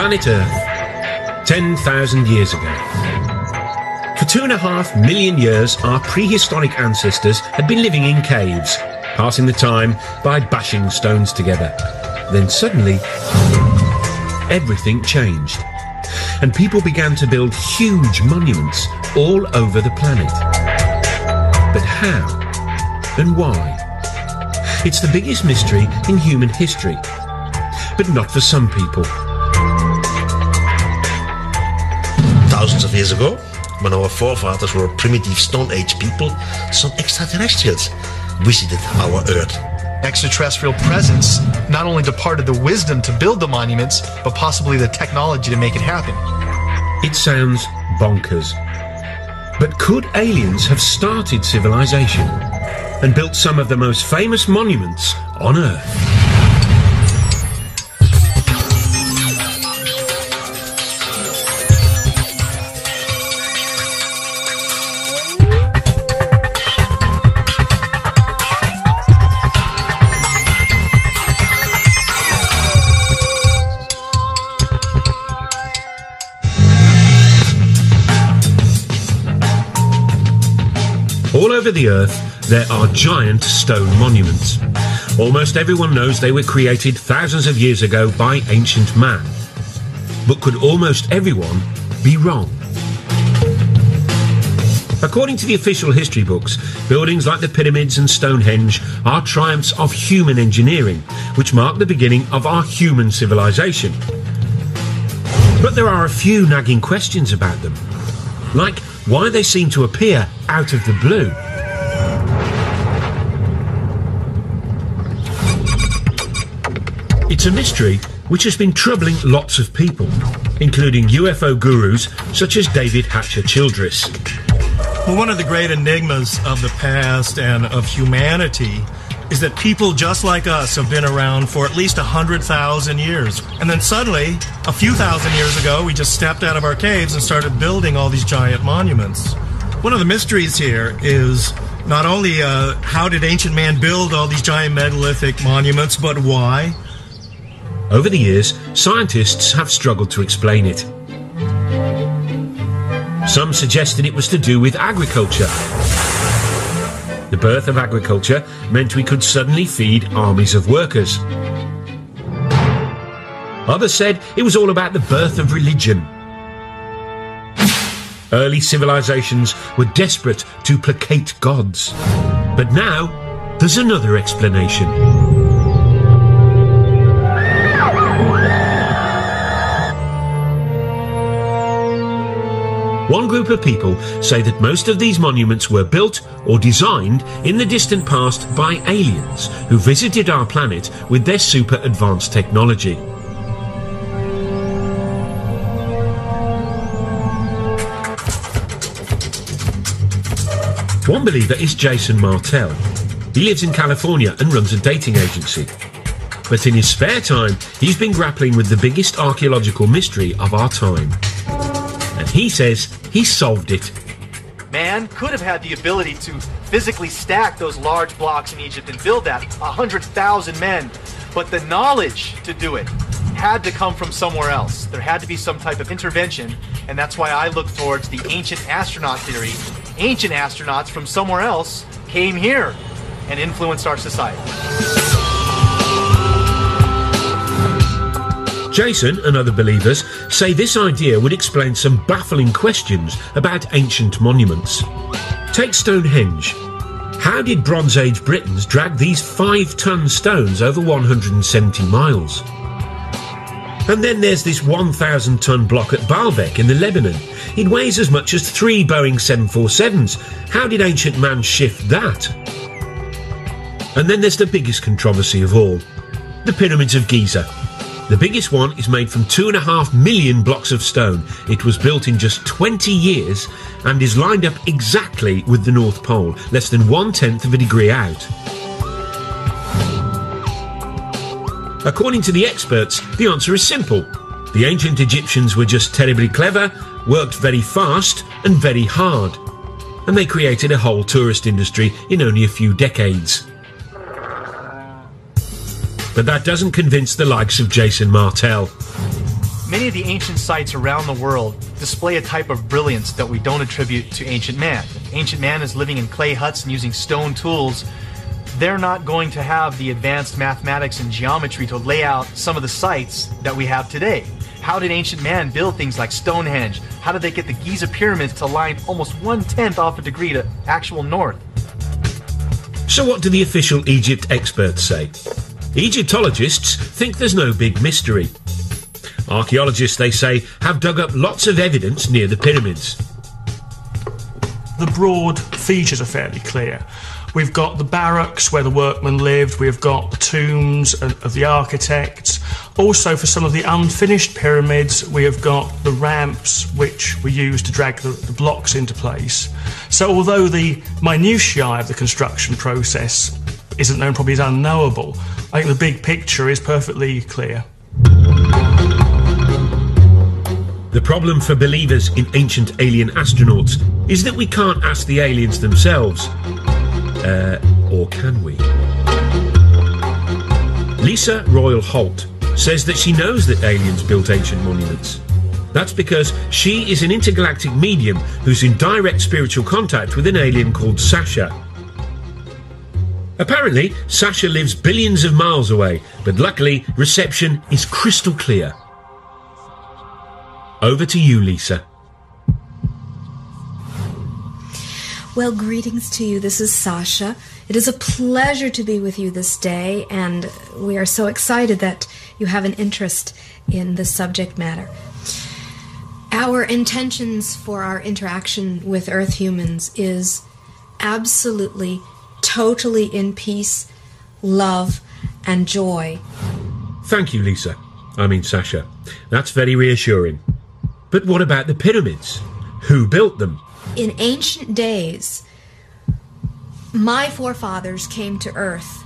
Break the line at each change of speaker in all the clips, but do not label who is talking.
planet Earth 10,000 years ago. For 2.5 million years, our prehistoric ancestors had been living in caves, passing the time by bashing stones together. Then suddenly, everything changed, and people began to build huge monuments all over the planet. But how and why? It's the biggest mystery in human history, but not for some people.
Thousands of years ago, when our forefathers were primitive Stone Age people, some extraterrestrials visited our Earth.
Extraterrestrial presence not only departed the wisdom to build the monuments, but possibly the technology to make it happen.
It sounds bonkers. But could aliens have started civilization and built some of the most famous monuments on Earth? All over the Earth, there are giant stone monuments. Almost everyone knows they were created thousands of years ago by ancient man. But could almost everyone be wrong? According to the official history books, buildings like the pyramids and Stonehenge are triumphs of human engineering, which mark the beginning of our human civilization. But there are a few nagging questions about them, like why they seem to appear out of the blue. It's a mystery which has been troubling lots of people, including UFO gurus such as David Hatcher Childress.
Well, one of the great enigmas of the past and of humanity is that people just like us have been around for at least 100,000 years. And then suddenly, a few thousand years ago, we just stepped out of our caves and started building all these giant monuments. One of the mysteries here is not only how did ancient man build all these giant megalithic monuments, but why?
Over the years, scientists have struggled to explain it. Some suggested it was to do with agriculture. The birth of agriculture meant we could suddenly feed armies of workers. Others said it was all about the birth of religion. Early civilizations were desperate to placate gods. But now, there's another explanation. One group of people say that most of these monuments were built or designed in the distant past by aliens who visited our planet with their super advanced technology. One believer is Jason Martell. He lives in California and runs a dating agency. But in his spare time, he's been grappling with the biggest archaeological mystery of our time. And he says he solved it.
Man could have had the ability to physically stack those large blocks in Egypt and build that, 100,000 men. But the knowledge to do it had to come from somewhere else. There had to be some type of intervention, and that's why I look towards the ancient astronaut theory. Ancient astronauts from somewhere else came here and influenced our society.
Jason and other believers say this idea would explain some baffling questions about ancient monuments. Take Stonehenge. How did Bronze Age Britons drag these 5-ton stones over 170 miles? And then there's this 1,000-ton block at Baalbek in the Lebanon. It weighs as much as 3 Boeing 747s. How did ancient man shift that? And then there's the biggest controversy of all, the Pyramids of Giza. The biggest one is made from 2.5 million blocks of stone. It was built in just 20 years and is lined up exactly with the North Pole, less than 1/10 of a degree out. According to the experts, the answer is simple. The ancient Egyptians were just terribly clever, worked very fast and very hard. And they created a whole tourist industry in only a few decades. But that doesn't convince the likes of Jason Martell.
Many of the ancient sites around the world display a type of brilliance that we don't attribute to ancient man. If ancient man is living in clay huts and using stone tools, they're not going to have the advanced mathematics and geometry to lay out some of the sites that we have today. How did ancient man build things like Stonehenge? How did they get the Giza pyramids to line almost 1/10 off a degree to actual north?
So what do the official Egypt experts say? Egyptologists think there's no big mystery. Archaeologists, they say, have dug up lots of evidence near the pyramids.
The broad features are fairly clear. We've got the barracks where the workmen lived, we've got the tombs of the architects. Also, for some of the unfinished pyramids, we have got the ramps which were used to drag the blocks into place. So although the minutiae of the construction process isn't known, probably is unknowable, I think the big picture is perfectly clear.
The problem for believers in ancient alien astronauts is that we can't ask the aliens themselves. Or can we? Lisa Royal Holt says that she knows that aliens built ancient monuments. That's because she is an intergalactic medium who's in direct spiritual contact with an alien called Sasha. Apparently, Sasha lives billions of miles away, but luckily, reception is crystal clear. Over to you, Lisa.
Well, greetings to you. This is Sasha. It is a pleasure to be with you this day, and we are so excited that you have an interest in this subject matter. Our intentions for our interaction with Earth humans is absolutely, totally in peace, love, and joy.
Thank you, Lisa. I mean, Sasha. That's very reassuring. But what about the pyramids? Who built them?
In ancient days, my forefathers came to Earth.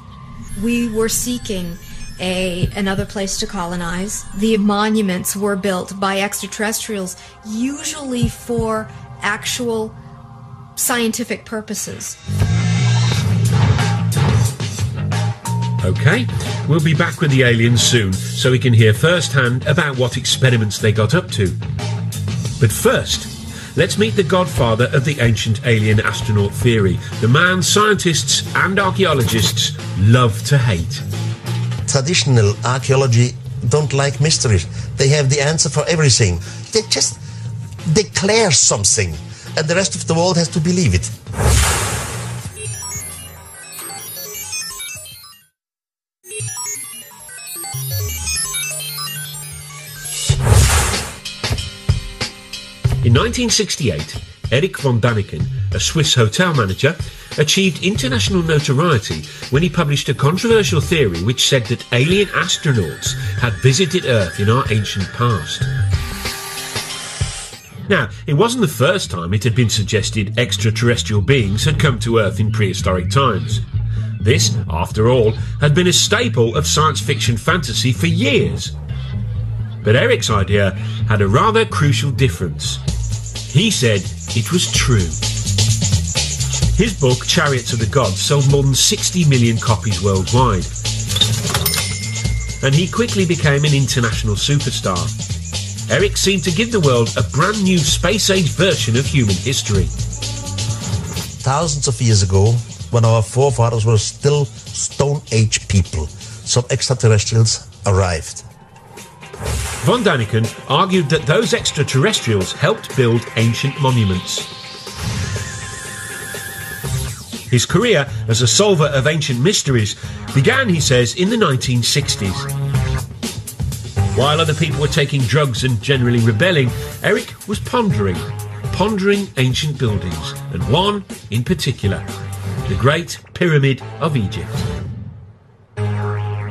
We were seeking another place to colonize. The monuments were built by extraterrestrials, usually for actual scientific purposes.
Okay, we'll be back with the aliens soon, so we can hear firsthand about what experiments they got up to. But first, let's meet the godfather of the ancient alien astronaut theory, the man scientists and archaeologists love to hate.
Traditional archaeology don't like mysteries. They have the answer for everything. They just declare something, and the rest of the world has to believe it.
In 1968, Erich von Däniken, a Swiss hotel manager, achieved international notoriety when he published a controversial theory which said that alien astronauts had visited Earth in our ancient past. Now, it wasn't the first time it had been suggested extraterrestrial beings had come to Earth in prehistoric times. This, after all, had been a staple of science fiction fantasy for years. But Erich's idea had a rather crucial difference. He said it was true. His book, Chariots of the Gods, sold more than 60 million copies worldwide. And he quickly became an international superstar. Erich seemed to give the world a brand new space-age version of human history.
Thousands of years ago, when our forefathers were still Stone Age people, some extraterrestrials arrived.
Von Däniken argued that those extraterrestrials helped build ancient monuments. His career as a solver of ancient mysteries began, he says, in the 1960s. While other people were taking drugs and generally rebelling, Erich was pondering ancient buildings, and one in particular, the Great Pyramid of Egypt.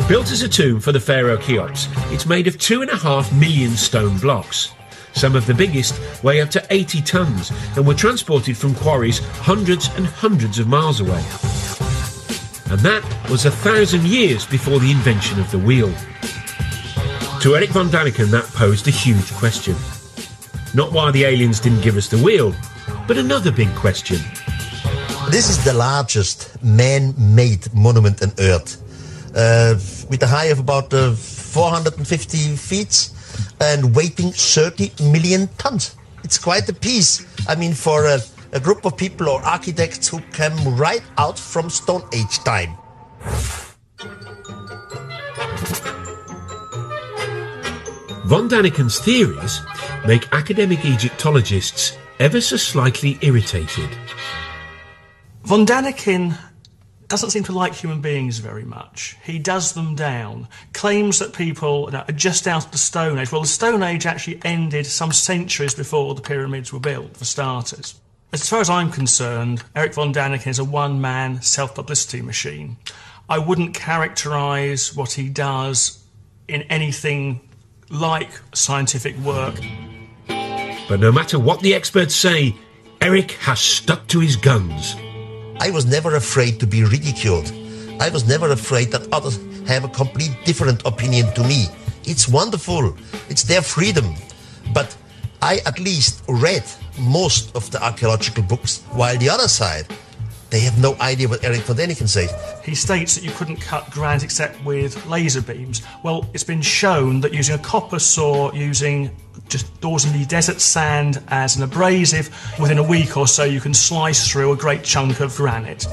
Built as a tomb for the pharaoh Cheops, it's made of 2.5 million stone blocks. Some of the biggest weigh up to 80 tons and were transported from quarries hundreds and hundreds of miles away. And that was 1,000 years before the invention of the wheel. To Erich von Däniken, that posed a huge question. Not why the aliens didn't give us the wheel, but another big question.
This is the largest man-made monument on Earth. With a height of about 450 feet and weighing 30 million tons. It's quite a piece. I mean, for a group of people or architects who came right out from Stone Age time.
Von Daniken's theories make academic Egyptologists ever so slightly irritated.
Von Daniken doesn't seem to like human beings very much. He does them down, claims that people are just out of the Stone Age. Well, the Stone Age actually ended some centuries before the pyramids were built, for starters. As far as I'm concerned, Erich von Daniken is a one-man self-publicity machine. I wouldn't characterise what he does in anything like scientific work.
But no matter what the experts say, Erich has stuck to his guns.
I was never afraid to be ridiculed. I was never afraid that others have a complete different opinion to me. It's wonderful. It's their freedom. But I at least read most of the archaeological books, while the other side, they have no idea what Erich von Daniken says.
He states that you couldn't cut granite except with laser beams. Well, it's been shown that using a copper saw, using just ordinary desert sand as an abrasive, within a week or so you can slice through a great chunk of granite.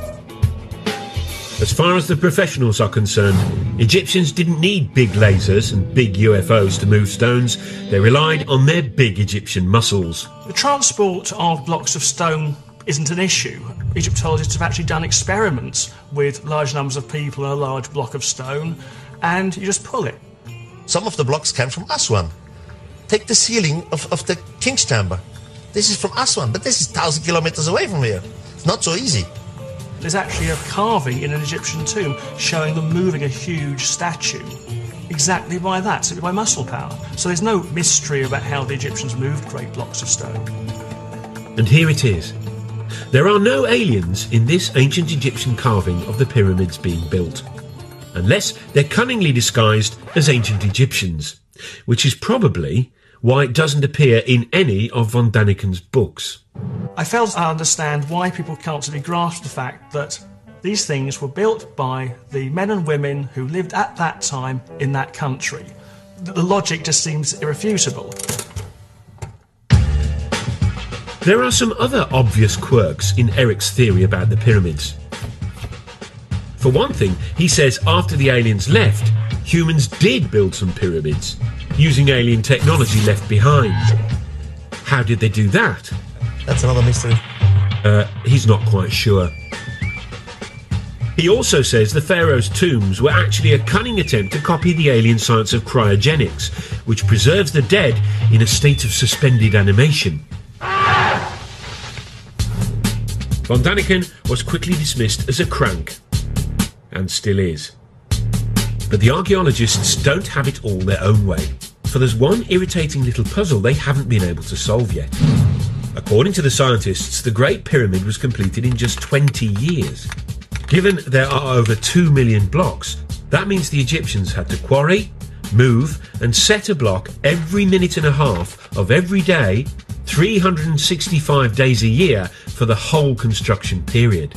As far as the professionals are concerned, Egyptians didn't need big lasers and big UFOs to move stones. They relied on their big Egyptian muscles.
The transport of blocks of stone isn't an issue. Egyptologists have actually done experiments with large numbers of people in a large block of stone, and you just pull it.
Some of the blocks came from Aswan. Take the ceiling of the King's Chamber. This is from Aswan, but this is 1,000 kilometers away from here. It's not so easy.
There's actually a carving in an Egyptian tomb showing them moving a huge statue exactly by that, simply by muscle power. So there's no mystery about how the Egyptians moved great blocks of stone.
And here it is. There are no aliens in this ancient Egyptian carving of the pyramids being built, unless they're cunningly disguised as ancient Egyptians, which is probably why it doesn't appear in any of von Daniken's books.
I fail to understand why people can't simply grasp the fact that these things were built by the men and women who lived at that time in that country. The logic just seems irrefutable.
There are some other obvious quirks in Erich's theory about the pyramids. For one thing, he says after the aliens left, humans did build some pyramids, using alien technology left behind. How did they do that?
That's another mystery.
He's not quite sure. He also says the pharaoh's tombs were actually a cunning attempt to copy the alien science of cryogenics, which preserves the dead in a state of suspended animation. Von Daniken was quickly dismissed as a crank, and still is. But the archaeologists don't have it all their own way, for there's one irritating little puzzle they haven't been able to solve yet. According to the scientists, the Great Pyramid was completed in just 20 years. Given there are over 2 million blocks, that means the Egyptians had to quarry, move and set a block every minute and a half of every day, 365 days a year for the whole construction period.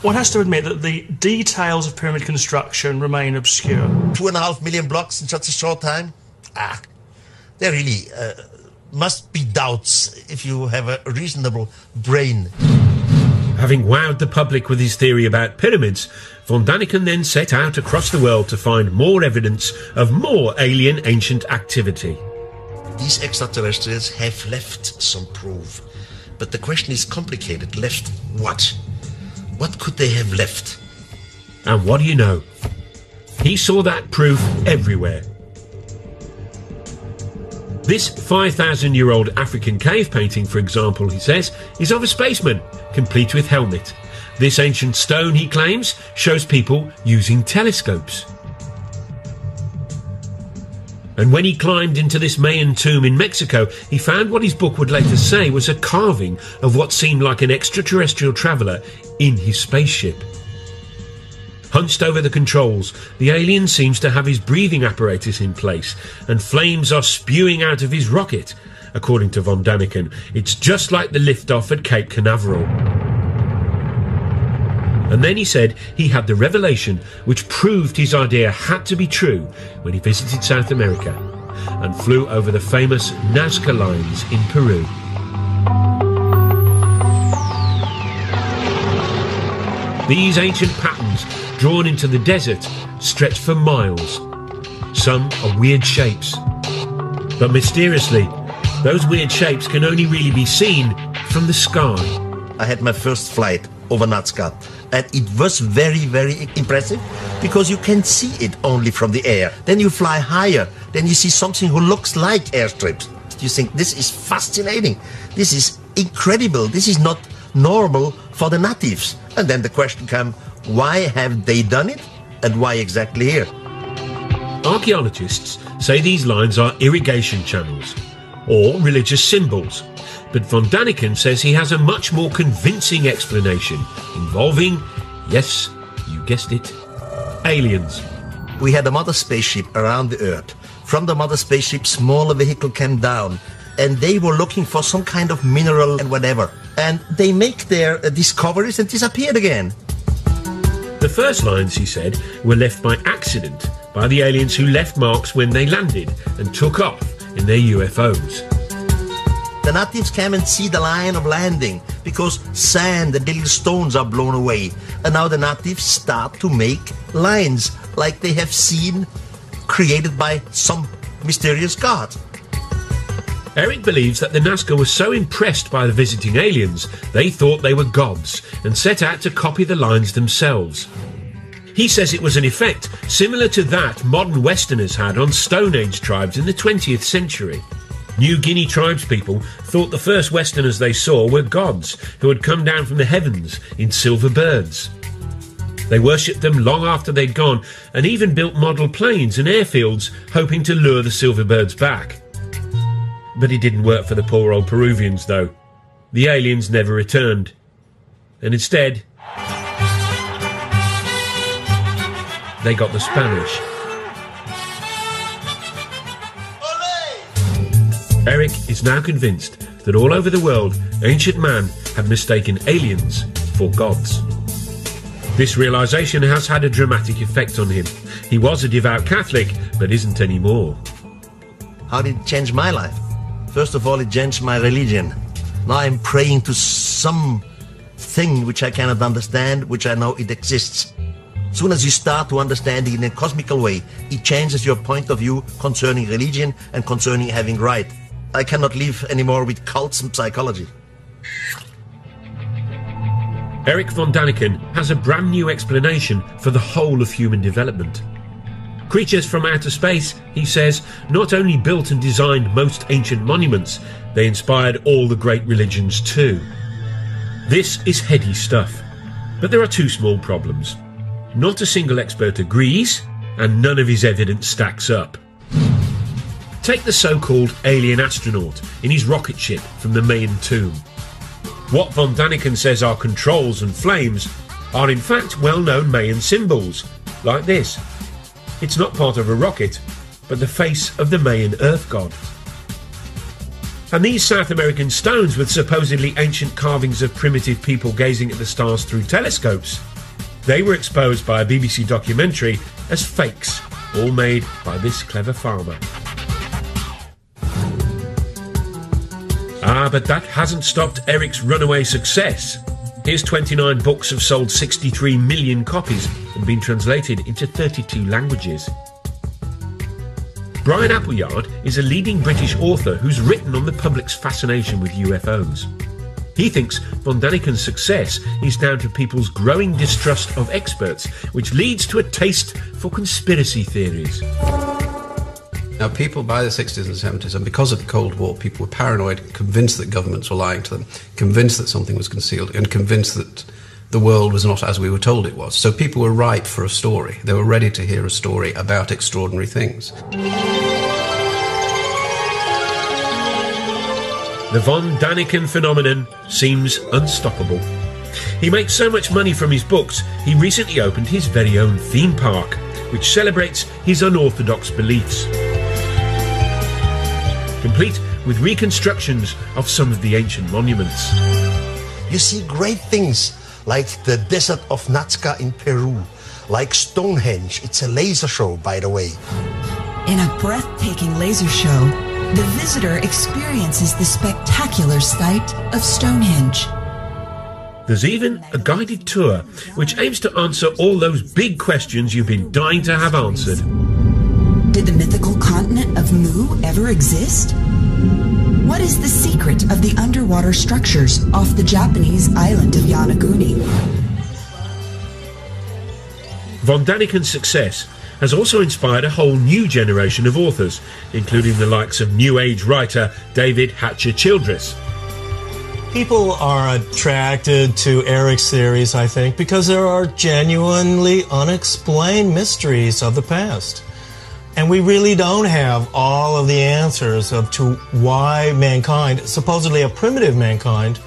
One has to admit that the details of pyramid construction remain obscure.
2.5 million blocks in such a short time? There really must be doubts if you have a reasonable brain.
Having wowed the public with his theory about pyramids, von Daniken then set out across the world to find more evidence of more alien ancient activity.
These extraterrestrials have left some proof. But the question is complicated. Left what? What could they have left?
And what do you know? He saw that proof everywhere. This 5,000-year-old African cave painting, for example, he says, is of a spaceman, complete with helmet. This ancient stone, he claims, shows people using telescopes. And when he climbed into this Mayan tomb in Mexico, he found what his book would later say was a carving of what seemed like an extraterrestrial traveller in his spaceship. Hunched over the controls, the alien seems to have his breathing apparatus in place, and flames are spewing out of his rocket. According to von Daniken, it's just like the liftoff at Cape Canaveral. And then he said he had the revelation which proved his idea had to be true when he visited South America and flew over the famous Nazca lines in Peru. These ancient patterns, drawn into the desert, stretch for miles. Some are weird shapes. But mysteriously, those weird shapes can only really be seen from the sky.
I had my first flight over Nazca, and it was very, very impressive because you can see it only from the air. Then you fly higher, then you see something who looks like airstrips. You think, this is fascinating, this is incredible, this is not normal for the natives. And then the question comes, why have they done it, and why exactly here?
Archaeologists say these lines are irrigation channels or religious symbols, but von Daniken says he has a much more convincing explanation involving, yes, you guessed it, aliens.
We had a mother spaceship around the Earth. From the mother spaceship, smaller vehicle came down, and they were looking for some kind of mineral and whatever. And they make their discoveries and disappeared again.
The first lines, he said, were left by accident by the aliens who left marks when they landed and took off in their UFOs.
The natives came and see the line of landing because sand and little stones are blown away. And now the natives start to make lines like they have seen created by some mysterious god.
Eric believes that the Nazca were so impressed by the visiting aliens, they thought they were gods and set out to copy the lines themselves. He says it was an effect similar to that modern Westerners had on Stone Age tribes in the 20th century. New Guinea tribespeople thought the first Westerners they saw were gods who had come down from the heavens in silver birds. They worshipped them long after they'd gone and even built model planes and airfields hoping to lure the silver birds back. But it didn't work for the poor old Peruvians though. The aliens never returned. And instead, they got the Spanish. Eric is now convinced that all over the world, ancient man had mistaken aliens for gods. This realisation has had a dramatic effect on him. He was a devout Catholic, but isn't anymore.
How did it change my life? First of all, it changed my religion. Now I'm praying to some thing which I cannot understand, which I know it exists. As soon as you start to understand it in a cosmical way, it changes your point of view concerning religion and concerning having right. I cannot live anymore with cults and psychology.
Eric von Daniken has a brand new explanation for the whole of human development. Creatures from outer space, he says, not only built and designed most ancient monuments, they inspired all the great religions too. This is heady stuff, but there are two small problems. Not a single expert agrees, and none of his evidence stacks up. Take the so-called alien astronaut in his rocket ship from the Mayan tomb. What von Daniken says are controls and flames are in fact well-known Mayan symbols, like this. It's not part of a rocket, but the face of the Mayan earth god. And these South American stones with supposedly ancient carvings of primitive people gazing at the stars through telescopes, they were exposed by a BBC documentary as fakes, all made by this clever farmer. But that hasn't stopped Eric's runaway success. His 29 books have sold 63 million copies and been translated into 32 languages. Brian Appleyard is a leading British author who's written on the public's fascination with UFOs. He thinks von Daniken's success is down to people's growing distrust of experts, which leads to a taste for conspiracy theories.
Now, people by the 60s and 70s, and because of the Cold War, people were paranoid, convinced that governments were lying to them, convinced that something was concealed, and convinced that the world was not as we were told it was. So people were ripe for a story. They were ready to hear a story about extraordinary things.
The von Daniken phenomenon seems unstoppable. He makes so much money from his books, he recently opened his very own theme park, which celebrates his unorthodox beliefs. Complete with reconstructions of some of the ancient monuments.
You see great things like the desert of Nazca in Peru, like Stonehenge. It's a laser show, by the way.
In a breathtaking laser show, the visitor experiences the spectacular sight of Stonehenge.
There's even a guided tour which aims to answer all those big questions you've been dying to have answered.
Did the mythical continent of Mu ever exist? What is the secret of the underwater structures off the Japanese island of Yonaguni?
Von Daniken's success has also inspired a whole new generation of authors, including the likes of New Age writer David Hatcher Childress.
People are attracted to Eric's theories, I think, because there are genuinely unexplained mysteries of the past. And we really don't have all of the answers to why mankind, supposedly a primitive mankind,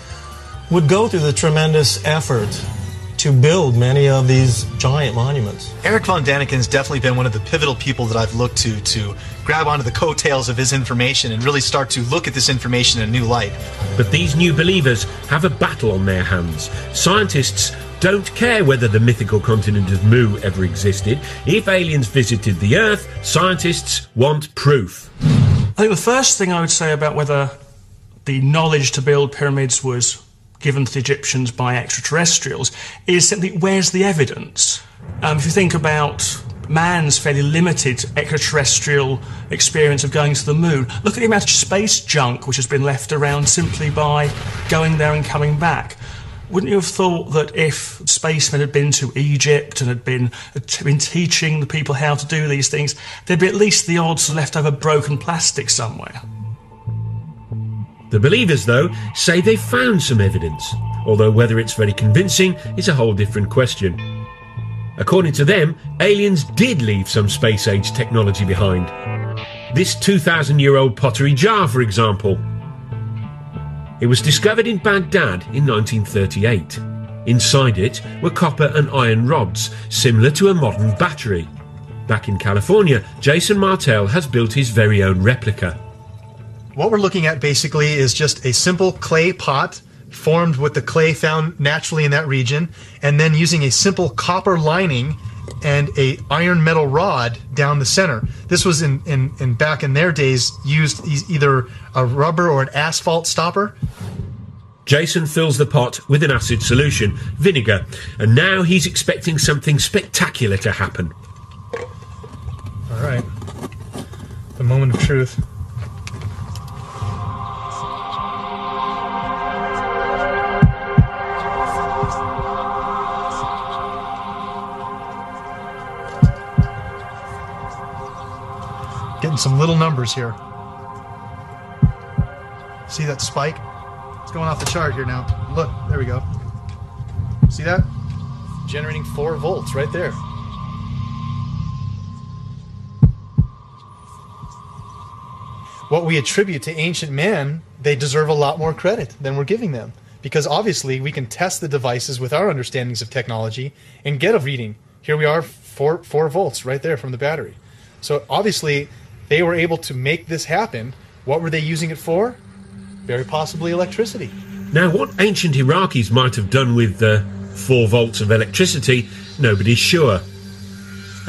would go through the tremendous effort to build many of these giant monuments.
Eric von Daniken's definitely been one of the pivotal people that I've looked to grab onto the coattails of his information and really start to look at this information in a new light.
But these new believers have a battle on their hands. Scientists don't care whether the mythical continent of Mu ever existed. If aliens visited the Earth, scientists want proof.
I think the first thing I would say about whether the knowledge to build pyramids was given to the Egyptians by extraterrestrials is simply, where's the evidence? If you think about man's fairly limited extraterrestrial experience of going to the moon, look at the amount of space junk which has been left around simply by going there and coming back. Wouldn't you have thought that if spacemen had been to Egypt and had been teaching the people how to do these things, there'd be at least the odds of leftover broken plastic somewhere?
The believers, though, say they've found some evidence, although whether it's very convincing is a whole different question. According to them, aliens did leave some space-age technology behind. This 2,000-year-old pottery jar, for example. It was discovered in Baghdad in 1938. Inside it were copper and iron rods, similar to a modern battery. Back in California, Jason Martell has built his very own replica.
What we're looking at basically is just a simple clay pot formed with the clay found naturally in that region, and then using a simple copper lining and a iron metal rod down the center. This was in back in their days used either a rubber or an asphalt stopper.
Jason fills the pot with an acid solution, vinegar, and now he's expecting something spectacular to happen.
All right, the moment of truth. Getting some little numbers here. See that spike? It's going off the chart here now. Look, there we go. See that? Generating 4 volts right there. What we attribute to ancient man, they deserve a lot more credit than we're giving them. Because obviously we can test the devices with our understandings of technology and get a reading. Here we are, 4 volts right there from the battery. So obviously they were able to make this happen. What were they using it for? Very possibly electricity.
Now, what ancient Iraqis might have done with 4 volts of electricity, nobody's sure.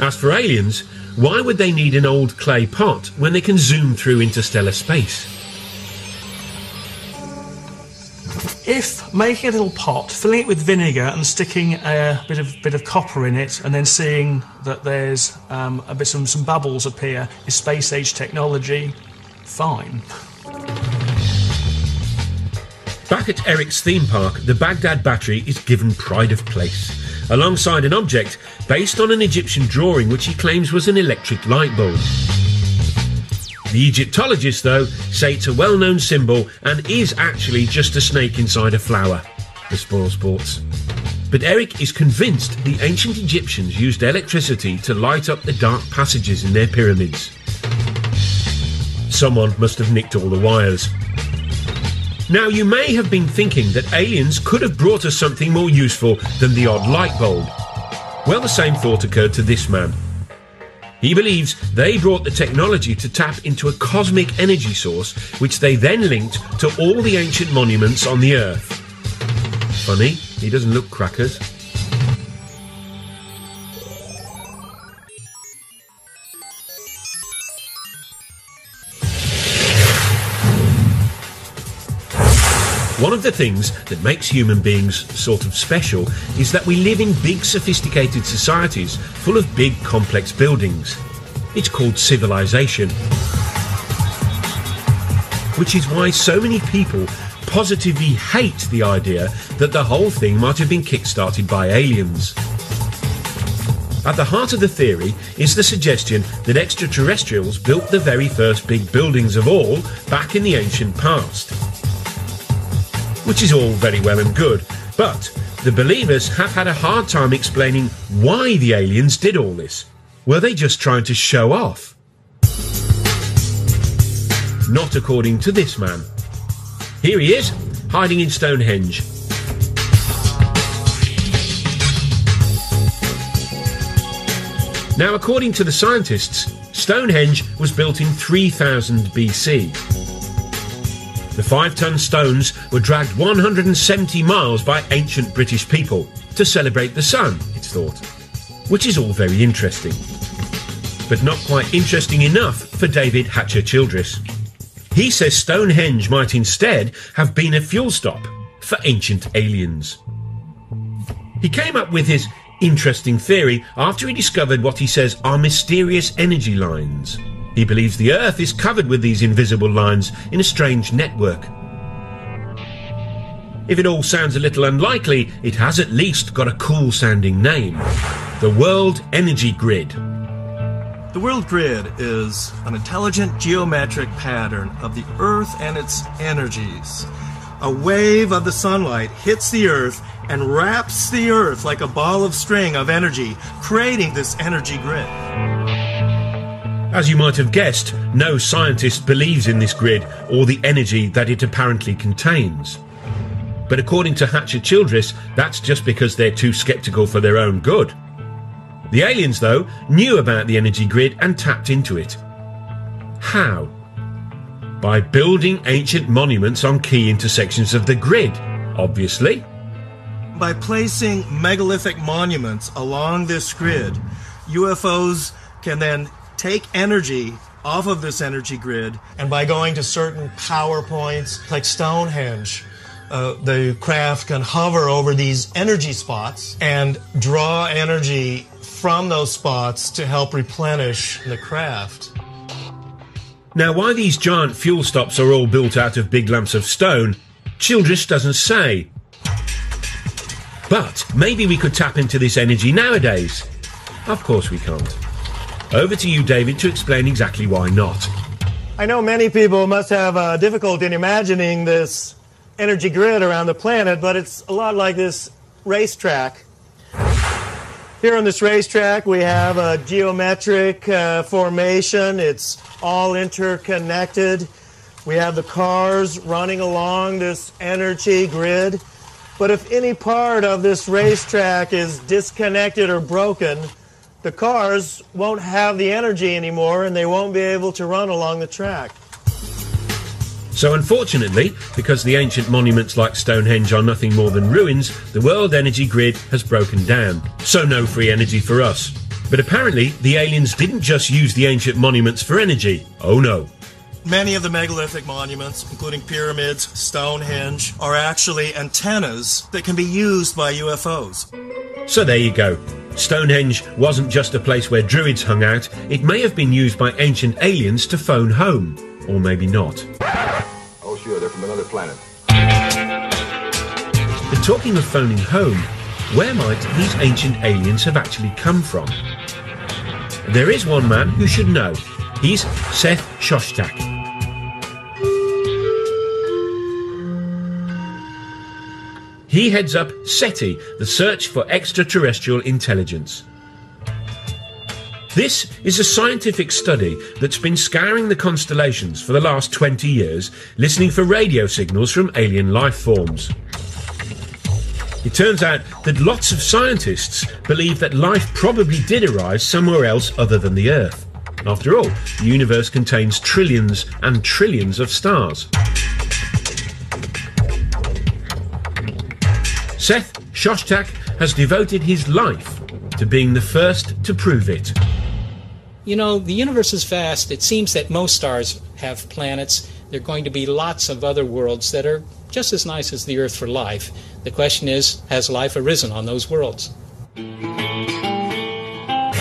As for aliens, why would they need an old clay pot when they can zoom through interstellar space?
If making a little pot, filling it with vinegar and sticking a bit of copper in it, and then seeing that there's some bubbles appear, is space-age technology, fine.
Back at Eric's theme park, the Baghdad battery is given pride of place, alongside an object based on an Egyptian drawing which he claims was an electric light bulb. The Egyptologists, though, say it's a well-known symbol and is actually just a snake inside a flower. The spoil sports. But Eric is convinced the ancient Egyptians used electricity to light up the dark passages in their pyramids. Someone must have nicked all the wires. Now, you may have been thinking that aliens could have brought us something more useful than the odd light bulb. Well, the same thought occurred to this man. He believes they brought the technology to tap into a cosmic energy source, which they then linked to all the ancient monuments on the Earth. funny. He doesn't look crackers. One of the things that makes human beings sort of special is that we live in big sophisticated societies full of big complex buildings. It's called civilization. Which is why so many people positively hate the idea that the whole thing might have been kick-started by aliens. At the heart of the theory is the suggestion that extraterrestrials built the very first big buildings of all back in the ancient past. Which is all very well and good, but the believers have had a hard time explaining why the aliens did all this. Were they just trying to show off? Not according to this man. Here he is, hiding in Stonehenge. Now, according to the scientists, Stonehenge was built in 3000 BC. The 5-ton stones were dragged 170 miles by ancient British people to celebrate the sun, it's thought. Which is all very interesting. But not quite interesting enough for David Hatcher-Childress. He says Stonehenge might instead have been a fuel stop for ancient aliens. He came up with his interesting theory after he discovered what he says are mysterious energy lines. He believes the Earth is covered with these invisible lines in a strange network. If it all sounds a little unlikely, it has at least got a cool-sounding name. The World Energy Grid.
The world grid is an intelligent geometric pattern of the Earth and its energies. A wave of the sunlight hits the Earth and wraps the Earth like a ball of string of energy, creating this energy grid.
As you might have guessed, no scientist believes in this grid or the energy that it apparently contains. But according to Hatcher-Childress, that's just because they're too sceptical for their own good. The aliens, though, knew about the energy grid and tapped into it. How? By building ancient monuments on key intersections of the grid, obviously.
By placing megalithic monuments along this grid, UFOs can then take energy off of this energy grid, and by going to certain power points like Stonehenge, the craft can hover over these energy spots and draw energy from those spots to help replenish the craft.
Now, why these giant fuel stops are all built out of big lumps of stone, Childress doesn't say. But maybe we could tap into this energy nowadays. Of course we can't. Over to you, David, to explain exactly why not.
I know many people must have difficulty in imagining this energy grid around the planet, but it's a lot like this racetrack. Here on this racetrack, we have a geometric formation. It's all interconnected. We have the cars running along this energy grid. But if any part of this racetrack is disconnected or broken, the cars won't have the energy anymore and they won't be able to run along the track.
So unfortunately, because the ancient monuments like Stonehenge are nothing more than ruins, the world energy grid has broken down. So no free energy for us. But apparently, the aliens didn't just use the ancient monuments for energy. Oh no.
Many of the megalithic monuments, including pyramids, Stonehenge, are actually antennas that can be used by UFOs.
So there you go. Stonehenge wasn't just a place where druids hung out, it may have been used by ancient aliens to phone home. Or maybe not.
Oh sure, they're from another planet.
But talking of phoning home, where might these ancient aliens have actually come from? There is one man who should know. He's Seth Shostak. He heads up SETI, the Search for Extraterrestrial Intelligence. This is a scientific study that's been scouring the constellations for the last 20 years, listening for radio signals from alien life forms. It turns out that lots of scientists believe that life probably did arise somewhere else other than the Earth. After all, the universe contains trillions and trillions of stars. Seth Shostak has devoted his life to being the first to prove it.
You know, the universe is vast. It seems that most stars have planets. There are going to be lots of other worlds that are just as nice as the Earth for life. The question is, has life arisen on those worlds?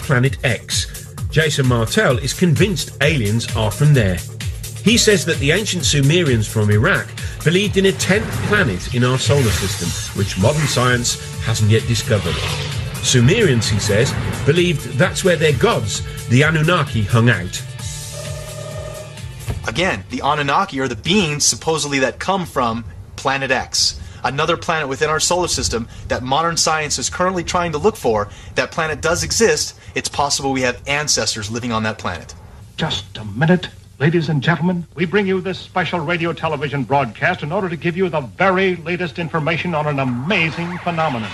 Planet X. Jason Martell is convinced aliens are from there. He says that the ancient Sumerians from Iraq believed in a 10th planet in our solar system, which modern science hasn't yet discovered. Sumerians, he says, believed that's where their gods, the Anunnaki, hung out.
Again, the Anunnaki are the beings supposedly that come from Planet X, another planet within our solar system that modern science is currently trying to look for. That planet does exist. It's possible we have ancestors living on that planet.
Just a minute. Ladies and gentlemen, we bring you this special radio television broadcast in order to give you the very latest information on an amazing phenomenon.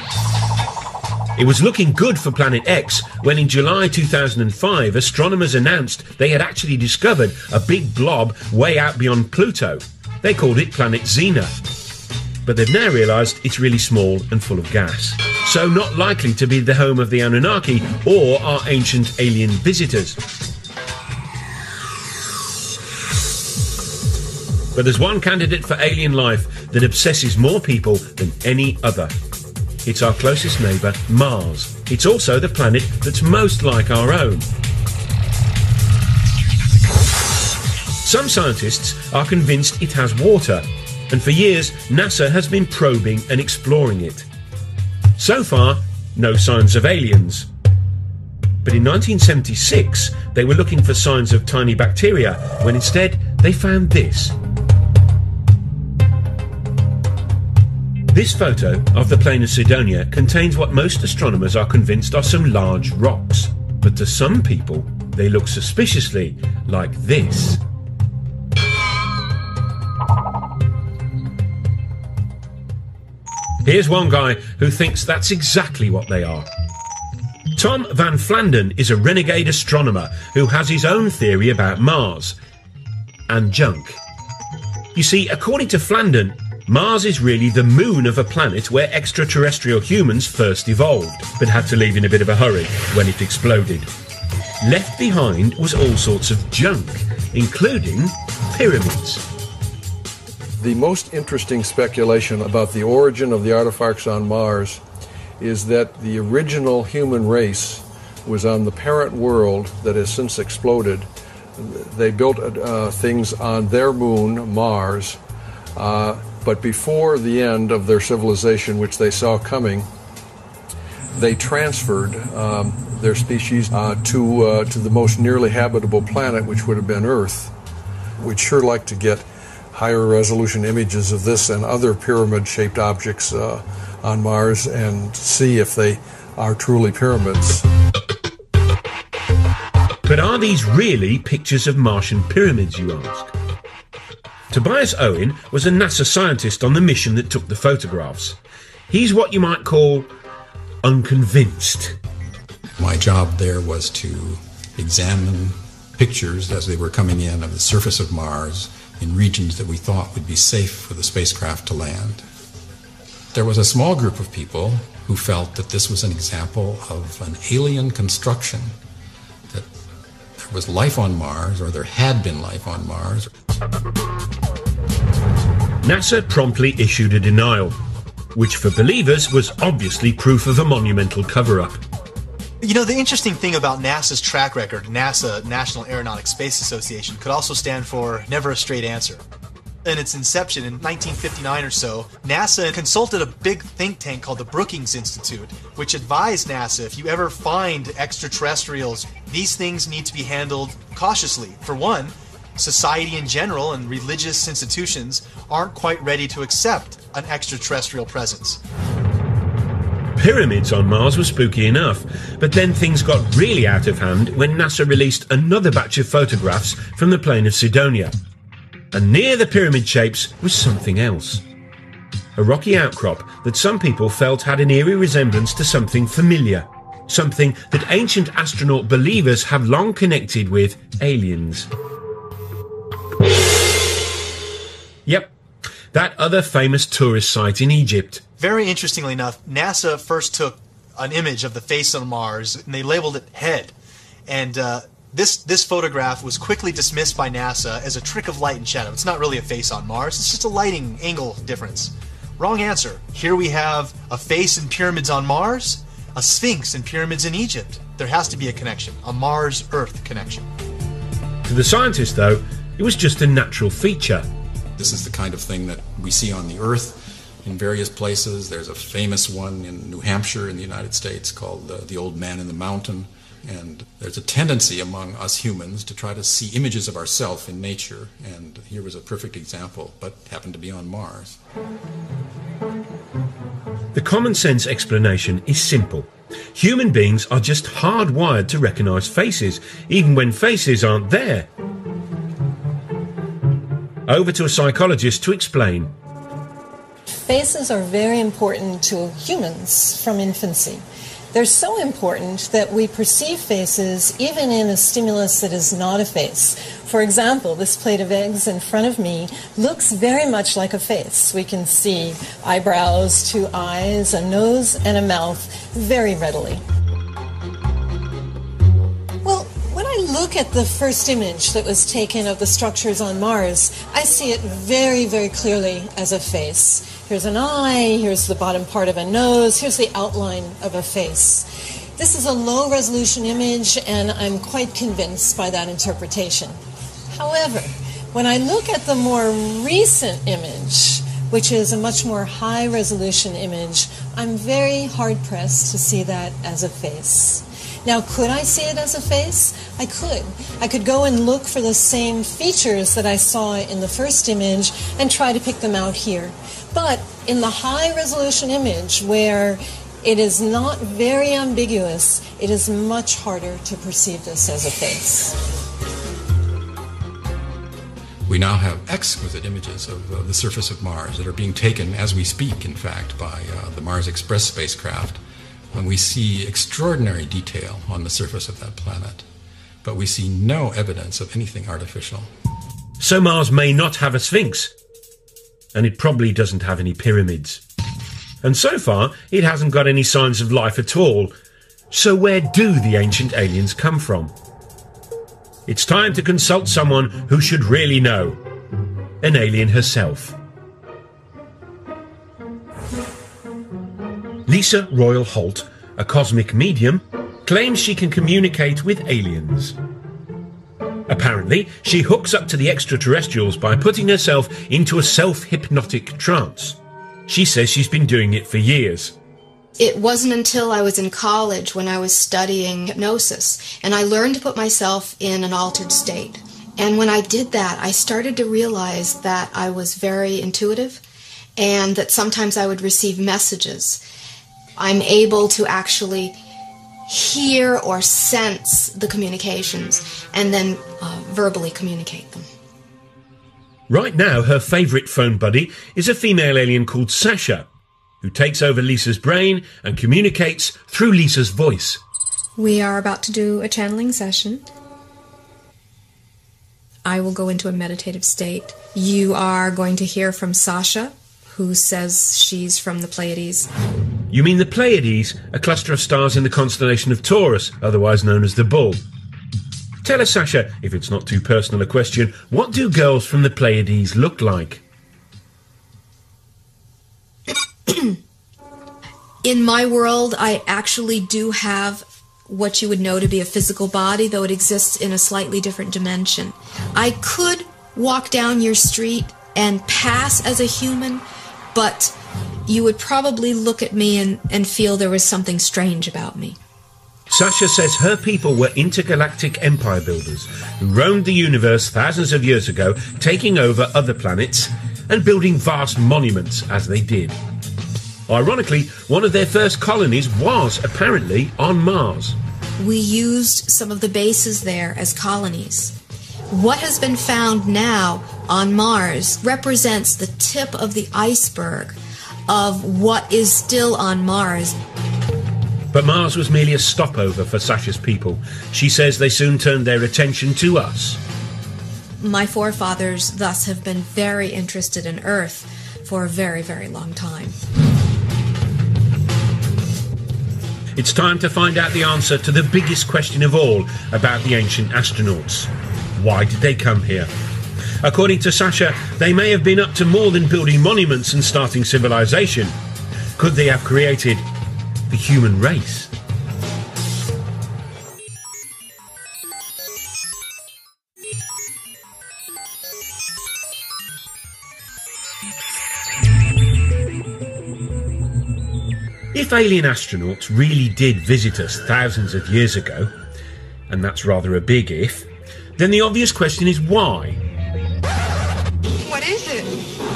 It was looking good for Planet X when in July 2005 astronomers announced they had actually discovered a big blob way out beyond Pluto. They called it Planet Xena. But they've now realised it's really small and full of gas. So not likely to be the home of the Anunnaki or our ancient alien visitors. But there's one candidate for alien life that obsesses more people than any other. It's our closest neighbour, Mars. It's also the planet that's most like our own. Some scientists are convinced it has water, and for years NASA has been probing and exploring it. So far, no signs of aliens. But in 1976, they were looking for signs of tiny bacteria, when instead they found this. This photo of the plain of Cydonia contains what most astronomers are convinced are some large rocks. But to some people, they look suspiciously like this. Here's one guy who thinks that's exactly what they are. Tom Van Flandern is a renegade astronomer who has his own theory about Mars and junk. You see, according to Flandern, Mars is really the moon of a planet where extraterrestrial humans first evolved, but had to leave in a bit of a hurry when it exploded. Left behind was all sorts of junk, including pyramids.
The most interesting speculation about the origin of the artifacts on Mars is that the original human race was on the parent world that has since exploded. They built things on their moon, Mars, but before the end of their civilization, which they saw coming, they transferred their species to the most nearly habitable planet, which would have been Earth. We'd sure like to get higher resolution images of this and other pyramid-shaped objects on Mars and see if they are truly pyramids.
But are these really pictures of Martian pyramids, you ask? Tobias Owen was a NASA scientist on the mission that took the photographs. He's what you might call unconvinced.
My job there was to examine pictures as they were coming in of the surface of Mars in regions that we thought would be safe for the spacecraft to land. There was a small group of people who felt that this was an example of an alien construction, that there was life on Mars, or there had been life on Mars.
NASA promptly issued a denial, which for believers was obviously proof of a monumental cover-up.
You know, the interesting thing about NASA's track record, NASA, National Aeronautic Space Association, could also stand for Never a Straight Answer. In its inception in 1959 or so, NASA consulted a big think tank called the Brookings Institute, which advised NASA, if you ever find extraterrestrials, these things need to be handled cautiously. For one, society in general and religious institutions aren't quite ready to accept an extraterrestrial presence.
Pyramids on Mars were spooky enough, but then things got really out of hand when NASA released another batch of photographs from the plain of Cydonia. And near the pyramid shapes was something else. A rocky outcrop that some people felt had an eerie resemblance to something familiar. Something that ancient astronaut believers have long connected with aliens. Yep, that other famous tourist site in Egypt,
Very interestingly enough, NASA first took an image of the face on Mars, and they labeled it head. And this photograph was quickly dismissed by NASA as a trick of light and shadow. It's not really a face on Mars, it's just a lighting angle difference. Wrong answer. Here we have a face in pyramids on Mars, a sphinx in pyramids in Egypt. There has to be a connection, a Mars-Earth connection.
To the scientist, though, it was just a natural feature.
This is the kind of thing that we see on the Earth in various places. There's a famous one in New Hampshire in the United States called the Old Man in the Mountain. And there's a tendency among us humans to try to see images of ourselves in nature. And here was a perfect example, but happened to be on Mars.
The common sense explanation is simple. Human beings are just hardwired to recognize faces, even when faces aren't there. Over to a psychologist to explain.
Faces are very important to humans from infancy. They're so important that we perceive faces even in a stimulus that is not a face. For example, this plate of eggs in front of me looks very much like a face. We can see eyebrows, two eyes, a nose, and a mouth very readily. Well, when I look at the first image that was taken of the structures on Mars, I see it very, very clearly as a face. Here's an eye, here's the bottom part of a nose, here's the outline of a face. This is a low-resolution image, and I'm quite convinced by that interpretation. However, when I look at the more recent image, which is a much more high-resolution image, I'm very hard-pressed to see that as a face. Now, could I see it as a face? I could. I could go and look for the same features that I saw in the first image and try to pick them out here. But in the high-resolution image, where it is not very ambiguous, it is much harder to perceive this as a face.
We now have exquisite images of the surface of Mars that are being taken as we speak, in fact, by the Mars Express spacecraft. And we see extraordinary detail on the surface of that planet, but we see no evidence of anything artificial.
So Mars may not have a sphinx, and it probably doesn't have any pyramids. And so far, it hasn't got any signs of life at all. So where do the ancient aliens come from? It's time to consult someone who should really know. An alien herself. Lisa Royal Holt, a cosmic medium, claims she can communicate with aliens. Apparently, she hooks up to the extraterrestrials by putting herself into a self-hypnotic trance. She says she's been doing it for years.
It wasn't until I was in college when I was studying hypnosis, and I learned to put myself in an altered state. And when I did that, I started to realize that I was very intuitive and that sometimes I would receive messages. I'm able to actually hear or sense the communications and then verbally communicate them.
Right now, her favourite phone buddy is a female alien called Sasha, who takes over Lisa's brain and communicates through Lisa's voice.
We are about to do a channeling session. I will go into a meditative state. You are going to hear from Sasha, who says she's from the Pleiades.
You mean the Pleiades, a cluster of stars in the constellation of Taurus, otherwise known as the Bull. Tell us, Sasha, if it's not too personal a question, what do girls from the Pleiades look like?
In my world, I actually do have what you would know to be a physical body, though it exists in a slightly different dimension. I could walk down your street and pass as a human, but you would probably look at me and feel there was something strange about me.
Sasha says her people were intergalactic empire builders who roamed the universe thousands of years ago, taking over other planets and building vast monuments as they did. Ironically, one of their first colonies was apparently on Mars.
We used some of the bases there as colonies. What has been found now on Mars represents the tip of the iceberg of what is still on Mars.
But Mars was merely a stopover for Sasha's people. She says they soon turned their attention to us.
My forefathers thus have been very interested in Earth for a very, very long time.
It's time to find out the answer to the biggest question of all about the ancient astronauts. Why did they come here? According to Sasha, they may have been up to more than building monuments and starting civilization. Could they have created the human race? If alien astronauts really did visit us thousands of years ago, and that's rather a big if, then the obvious question is why?
What is it?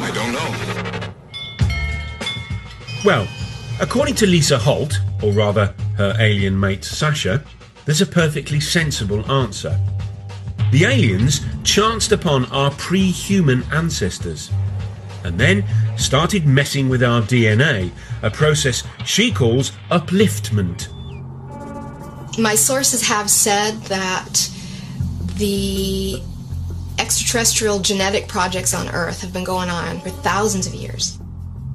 I don't know.
Well, according to Lisa Holt, or rather her alien mate Sasha, there's a perfectly sensible answer. The aliens chanced upon our pre-human ancestors and then started messing with our DNA, a process she calls upliftment.
My sources have said that the extraterrestrial genetic projects on Earth have been going on for thousands of years.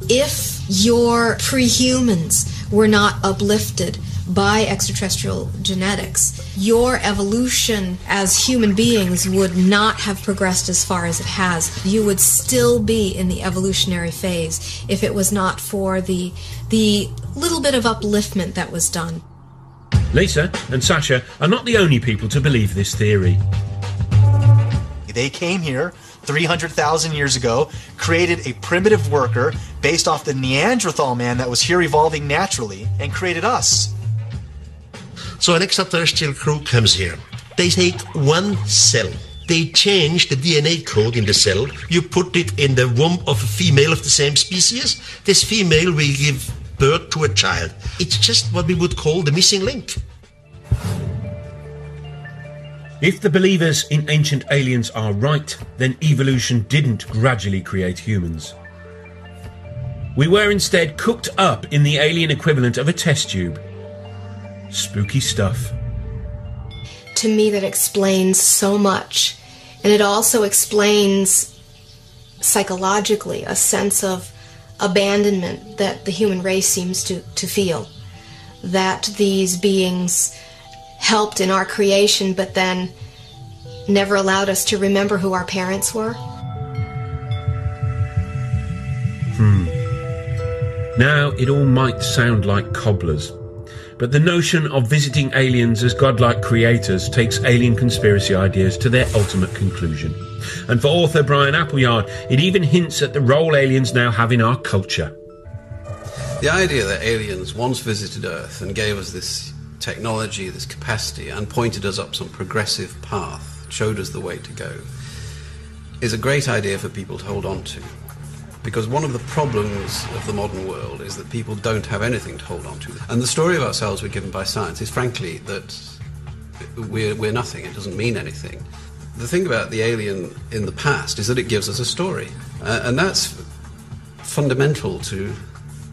If your pre-humans were not uplifted by extraterrestrial genetics, your evolution as human beings would not have progressed as far as it has. You would still be in the evolutionary phase if it was not for the little bit of upliftment that was done.
Lisa and Sasha are not the only people to believe this theory.
They came here 300,000 years ago, created a primitive worker based off the Neanderthal man that was here evolving naturally, and created us.
So an extraterrestrial crew comes here. They take one cell. They change the DNA code in the cell. You put it in the womb of a female of the same species. This female will give birth to a child. It's just what we would call the missing link.
If the believers in ancient aliens are right, then evolution didn't gradually create humans. We were instead cooked up in the alien equivalent of a test tube. Spooky stuff.
To me, that explains so much. And it also explains psychologically a sense of abandonment that the human race seems to feel. That these beings helped in our creation, but then never allowed us to remember who our parents were.
Now, it all might sound like cobblers, but the notion of visiting aliens as godlike creators takes alien conspiracy ideas to their ultimate conclusion. And for author Brian Appleyard, it even hints at the role aliens now have in our culture.
The idea that aliens once visited Earth and gave us this technology, this capacity, and pointed us up some progressive path, showed us the way to go, is a great idea for people to hold on to. Because one of the problems of the modern world is that people don't have anything to hold on to. And the story of ourselves we're given by science is frankly that we're nothing, it doesn't mean anything. The thing about the alien in the past is that it gives us a story. And that's fundamental to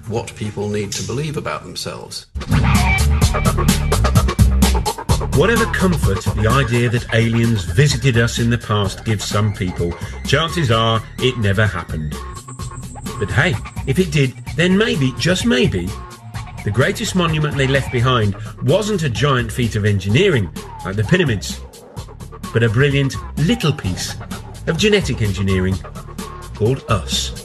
what people need to believe about themselves.
Whatever comfort the idea that aliens visited us in the past gives some people, chances are it never happened. But hey, if it did, then maybe, just maybe, the greatest monument they left behind wasn't a giant feat of engineering, like the pyramids, but a brilliant little piece of genetic engineering called us.